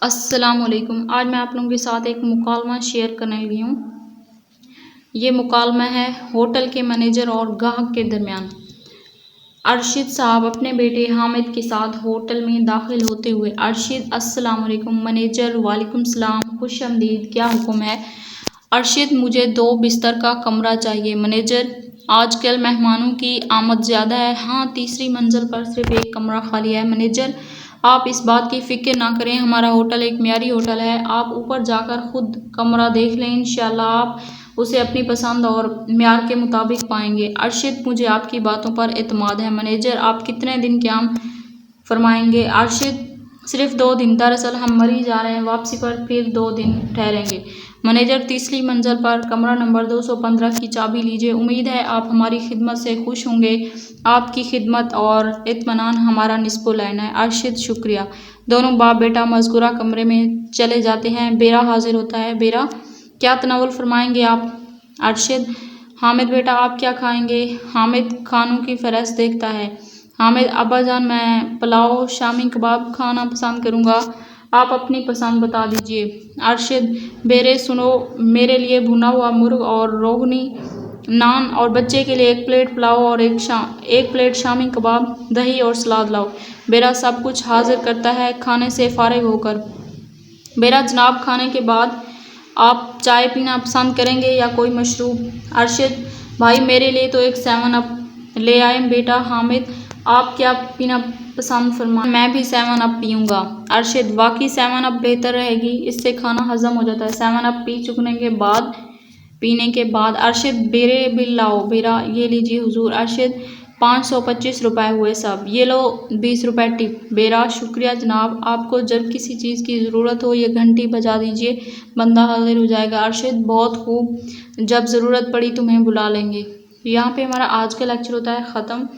अस्सलामुअलैकुम। आज मैं आप लोगों के साथ एक मुकालमा शेयर करने लगी हूँ। ये मुकालमा है होटल के मैनेजर और ग्राहक के दरमियान। अरशद साहब अपने बेटे हामिद के साथ होटल में दाखिल होते हुए, अरशद अस्सलामुअलैकुम। मैनेजर वालेकुम सलाम, खुश आमदीद, क्या हुक्म है? अरशद मुझे 2 बिस्तर का कमरा चाहिए। मैनेजर आजकल मेहमानों की आमद ज़्यादा है। हाँ, तीसरी मंजिल पर सिर्फ एक कमरा खाली है। मैनेजर आप इस बात की फ़िक्र ना करें, हमारा होटल एक मियारी होटल है। आप ऊपर जाकर खुद कमरा देख लें, इंशाअल्लाह आप उसे अपनी पसंद और मियार के मुताबिक पाएंगे। अरशद मुझे आपकी बातों पर एतमाद है। मैनेजर आप कितने दिन क़याम फरमाएंगे? अरशद सिर्फ 2 दिन, दरअसल हम मरी जा रहे हैं, वापसी पर फिर 2 दिन ठहरेंगे। मैनेजर तीसरी मंजिल पर कमरा नंबर 215 की चाबी लीजिए। उम्मीद है आप हमारी खिदमत से खुश होंगे। आपकी खिदमत और इत्मीनान हमारा निस्बुल ऐन है। अरशद शुक्रिया। दोनों बाप बेटा मज़कूरा कमरे में चले जाते हैं। बेरा हाजिर होता है। बेरा क्या तनावुल फरमाएंगे आप? अरशद हामिद बेटा आप क्या खाएंगे? हामिद खानों की फहरिस्त देखता है। हामिद अब्बाजान मैं पुलाव शामी कबाब खाना पसंद करूँगा, आप अपनी पसंद बता दीजिए। अरशद बेरे सुनो, मेरे लिए भुना हुआ मुर्ग और रोगनी नान और बच्चे के लिए 1 प्लेट पुलाव और 1 प्लेट शामी कबाब, दही और सलाद लाओ। बेरा सब कुछ हाजिर करता है खाने से फारिग होकर। बेरा जनाब खाने के बाद आप चाय पीना पसंद करेंगे या कोई मशरूब? अरशद भाई मेरे लिए तो एक 7 अप ले आए बेटा। हामिद आप क्या पीना पसंद फरमाएं? मैं भी 7 अप पीऊँगा। अरशद वाकई 7 अप बेहतर रहेगी, इससे खाना हजम हो जाता है। 7 अप पीने के बाद अरशद बेरे बिल लाओ। बेरा ये लीजिए हुजूर। अरशद 525 रुपये हुए सब, ये लो 20 रुपये टिप। बेरा शुक्रिया जनाब, आपको जब किसी चीज़ की ज़रूरत हो ये घंटी बजा दीजिए, बंदा हाजिर हो जाएगा। अरशद बहुत खूब, जब ज़रूरत पड़ी तुम्हें बुला लेंगे। यहाँ पे हमारा आज का लेक्चर होता है ख़त्म।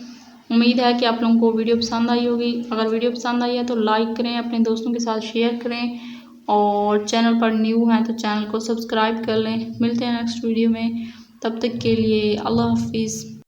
उम्मीद है कि आप लोगों को वीडियो पसंद आई होगी। अगर वीडियो पसंद आई है तो लाइक करें, अपने दोस्तों के साथ शेयर करें और चैनल पर न्यू हैं तो चैनल को सब्सक्राइब कर लें। मिलते हैं नेक्स्ट वीडियो में, तब तक के लिए अल्लाह हाफिज़।